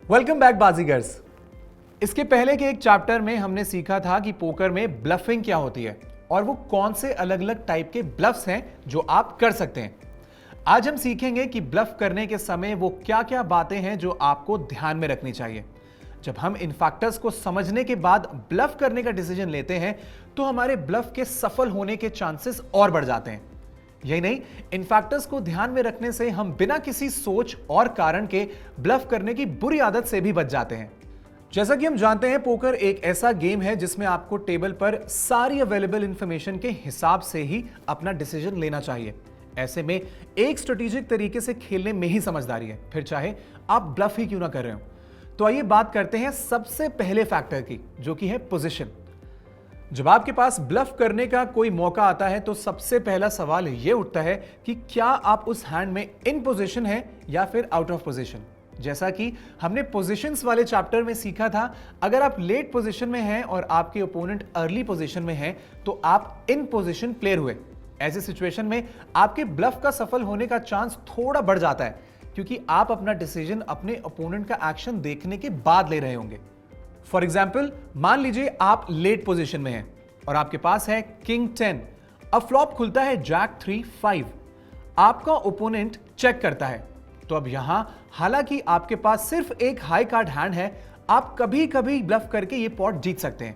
Welcome back बाजीगर्स। इसके पहले के एक चैप्टर में हमने सीखा था कि पोकर में ब्लफिंग क्या होती है और वो कौन से अलग अलग टाइप के ब्लफ्स हैं जो आप कर सकते हैं। आज हम सीखेंगे कि ब्लफ करने के समय वो क्या क्या बातें हैं जो आपको ध्यान में रखनी चाहिए। जब हम इन फैक्टर्स को समझने के बाद ब्लफ करने का डिसीजन लेते हैं तो हमारे ब्लफ के सफल होने के चांसेस और बढ़ जाते हैं। यही नहीं, इन फैक्टर्स को ध्यान में रखने से हम बिना किसी सोच और कारण के ब्लफ करने की बुरी आदत से भी बच जाते हैं। जैसा कि हम जानते हैं, पोकर एक ऐसा गेम है जिसमें आपको टेबल पर सारी अवेलेबल इंफॉर्मेशन के हिसाब से ही अपना डिसीजन लेना चाहिए। ऐसे में एक स्ट्रेटेजिक तरीके से खेलने में ही समझदारी है, फिर चाहे आप ब्लफ ही क्यों ना कर रहे हो। तो आइए बात करते हैं सबसे पहले फैक्टर की, जो कि है पोजीशन। जब आपके पास ब्लफ करने का कोई मौका आता है तो सबसे पहला सवाल यह उठता है कि क्या आप उस हैंड में इन पोजीशन हैं या फिर आउट ऑफ पोजीशन। जैसा कि हमने पोजीशंस वाले चैप्टर में सीखा था, अगर आप लेट पोजीशन में हैं और आपके ओपोनेंट अर्ली पोजीशन में हैं तो आप इन पोजीशन प्लेयर हुए। ऐसी सिचुएशन में आपके ब्लफ का सफल होने का चांस थोड़ा बढ़ जाता है, क्योंकि आप अपना डिसीजन अपने ओपोनेंट का एक्शन देखने के बाद ले रहे होंगे। फॉर एग्जाम्पल, मान लीजिए आप लेट पोजीशन में हैं और आपके पास है किंग 10। अब फ्लॉप खुलता है जैक 3 5। आपका ओपोनेंट चेक करता है। तो अब यहां हालांकि आपके पास सिर्फ एक हाई कार्ड हैंड है, आप कभी कभी ब्लफ करके ये पॉट जीत सकते हैं।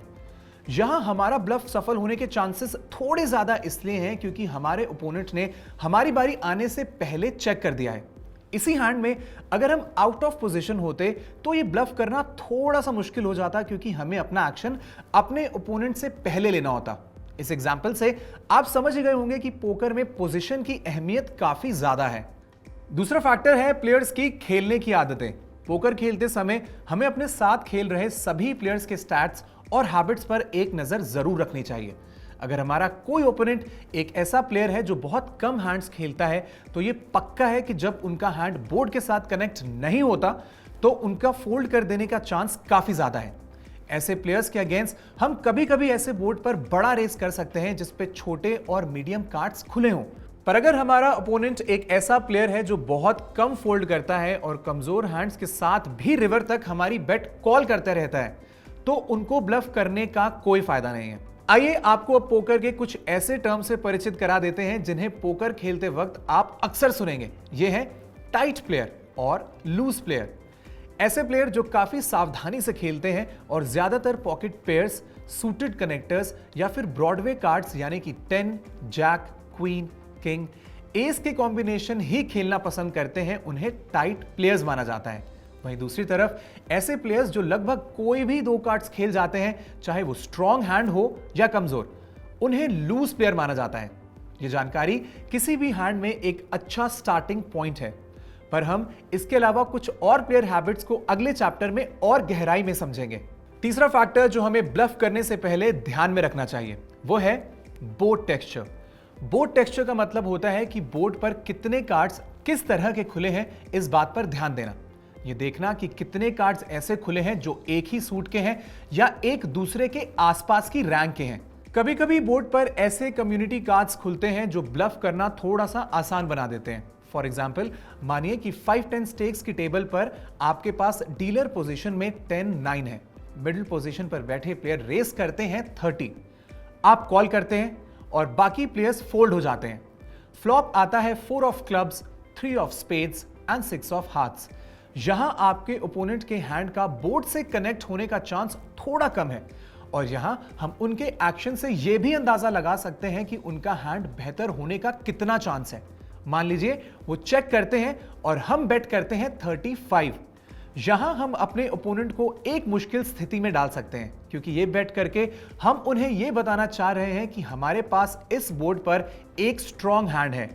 यहां हमारा ब्लफ सफल होने के चांसेस थोड़े ज्यादा इसलिए हैं क्योंकि हमारे ओपोनेंट ने हमारी बारी आने से पहले चेक कर दिया है। इसी हैंड में अगर हम आउट ऑफ पोजीशन होते तो ये ब्लफ करना थोड़ा सा मुश्किल हो जाता, क्योंकि हमें अपना एक्शन अपने ओपोनेंट से पहले लेना होता। इस एग्जांपल से आप समझ गए होंगे कि पोकर में पोजीशन की अहमियत काफी ज्यादा है। दूसरा फैक्टर है प्लेयर्स की खेलने की आदतें। पोकर खेलते समय हमें अपने साथ खेल रहे सभी प्लेयर्स के स्टैट्स और हैबिट्स पर एक नजर जरूर रखनी चाहिए। अगर हमारा कोई ओपोनेंट एक ऐसा प्लेयर है जो बहुत कम हैंड्स खेलता है तो यह पक्का है कि जब उनका हैंड बोर्ड के साथ कनेक्ट नहीं होता तो उनका फोल्ड कर देने का चांस काफी ज्यादा है। ऐसे प्लेयर्स के अगेंस्ट हम कभी कभी ऐसे बोर्ड पर बड़ा रेस कर सकते हैं जिसपे छोटे और मीडियम कार्ड्स खुले हों। पर अगर हमारा ओपोनेंट एक ऐसा प्लेयर है जो बहुत कम फोल्ड करता है और कमजोर हैंड्स के साथ भी रिवर तक हमारी बेट कॉल करता रहता है, तो उनको ब्लफ करने का कोई फायदा नहीं है। आइए आपको अब पोकर के कुछ ऐसे टर्म से परिचित करा देते हैं जिन्हें पोकर खेलते वक्त आप अक्सर सुनेंगे। ये है टाइट प्लेयर और लूज प्लेयर। ऐसे प्लेयर जो काफी सावधानी से खेलते हैं और ज्यादातर पॉकेट पेयर्स, सूटेड कनेक्टर्स या फिर ब्रॉडवे कार्ड्स यानी कि 10, जैक, क्वीन, किंग, एस के कॉम्बिनेशन ही खेलना पसंद करते हैं, उन्हें टाइट प्लेयर्स माना जाता है। वहीं दूसरी तरफ ऐसे प्लेयर्स जो लगभग कोई भी दो कार्ड्स खेल जाते हैं, चाहे वो स्ट्रॉन्ग हैंड हो या कमजोर, उन्हें लूज प्लेयर माना जाता है। यह जानकारी किसी भी हैंड में एक अच्छा स्टार्टिंग पॉइंट है, पर हम इसके अलावा कुछ और प्लेयर हैबिट्स को अगले चैप्टर में और गहराई में समझेंगे। तीसरा फैक्टर जो हमें ब्लफ करने से पहले ध्यान में रखना चाहिए वो है बोर्ड टेक्सचर। बोर्ड टेक्सचर का मतलब होता है कि बोर्ड पर कितने कार्ड्स किस तरह के खुले हैं, इस बात पर ध्यान देना। यह देखना कि कितने कार्ड्स ऐसे खुले हैं जो एक ही सूट के हैं या एक दूसरे के आसपास की रैंक के हैं। कभी कभी बोर्ड पर ऐसे कम्युनिटी कार्ड्स खुलते हैं जो ब्लफ करना थोड़ा सा आसान बना देते हैं। फॉर एग्जाम्पल, मानिए कि 5-10 स्टेक्स की टेबल पर आपके पास डीलर पोजीशन में 10-9 है। मिडिल पोजीशन पर बैठे प्लेयर रेस करते हैं 30। आप कॉल करते हैं और बाकी प्लेयर्स फोल्ड हो जाते हैं। फ्लॉप आता है 4 of clubs, 3 of spades and 6 of hearts. यहां आपके ओपोनेंट के हैंड का बोर्ड से कनेक्ट होने का चांस थोड़ा कम है और यहां हम उनके एक्शन से यह भी अंदाजा लगा सकते हैं कि उनका हैंड बेहतर होने का कितना चांस है। मान लीजिए वो चेक करते हैं और हम बेट करते हैं 35। यहां हम अपने ओपोनेंट को एक मुश्किल स्थिति में डाल सकते हैं, क्योंकि ये बेट करके हम उन्हें यह बताना चाह रहे हैं कि हमारे पास इस बोर्ड पर एक स्ट्रॉन्ग हैंड है।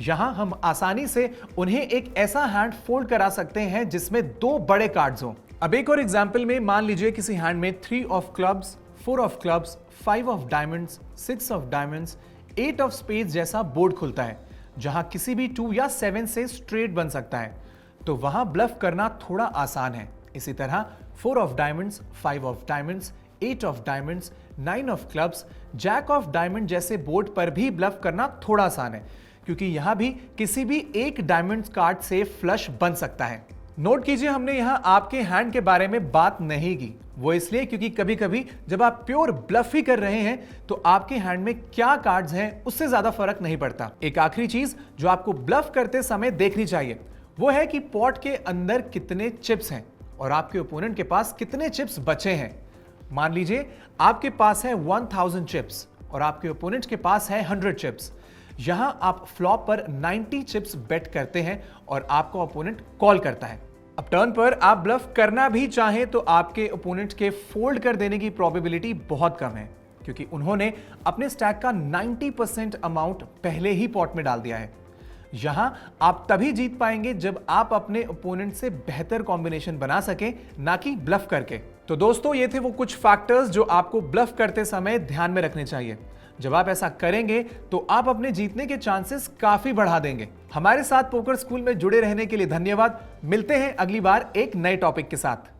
यहां हम आसानी से उन्हें एक ऐसा हैंड फोल्ड करा सकते हैं जिसमें 2 बड़े कार्ड्स हों। अब एक और एग्जांपल में मान लीजिए किसी हैंड में 3 of clubs, 4 of clubs, 5 of diamonds, 6 of diamonds, 8 of spades जैसा बोर्ड खुलता है, जहां किसी भी 2 या 7 से स्ट्रेट बन सकता है। तो वहां ब्लफ करना थोड़ा आसान है। इसी तरह 4 of diamonds, 5 of diamonds, 8 of diamonds, 9 of clubs, jack of diamond जैसे बोर्ड पर भी ब्लफ करना थोड़ा आसान है, क्योंकि यहां भी किसी भी एक डायमंड कार्ड से फ्लश बन सकता है। नोट कीजिए, हमने यहां आपके हैंड के बारे में बात नहीं की। वो इसलिए क्योंकि कभी कभी जब आप प्योर ब्लफ ही कर रहे हैं तो आपके हैंड में क्या कार्ड्स हैं उससे ज्यादा फर्क नहीं पड़ता। एक आखिरी चीज जो आपको ब्लफ करते समय देखनी चाहिए वो है कि पॉट के अंदर कितने चिप्स हैं और आपके ओपोनेंट के पास कितने चिप्स बचे हैं। मान लीजिए आपके पास है 1000 चिप्स और आपके ओपोनेंट के पास है 100 चिप्स। यहां आप फ्लॉप पर 90 चिप्स बेट करते हैं और आपका ओपोनेंट कॉल करता है। अब टर्न पर आप ब्लफ करना भी चाहें तो आपके ओपोनेंट के फोल्ड कर देने की प्रोबेबिलिटी बहुत कम है, क्योंकि उन्होंने अपने स्टैक का 90% अमाउंट पहले ही पॉट में डाल दिया है। यहां आप तभी जीत पाएंगे जब आप अपने ओपोनेंट से बेहतर कॉम्बिनेशन बना सकें, ना कि ब्लफ करके। तो दोस्तों, ये थे वो कुछ फैक्टर्स जो आपको ब्लफ करते समय ध्यान में रखने चाहिए। जब आप ऐसा करेंगे तो आप अपने जीतने के चांसेस काफी बढ़ा देंगे। हमारे साथ पोकर स्कूल में जुड़े रहने के लिए धन्यवाद। मिलते हैं अगली बार एक नए टॉपिक के साथ।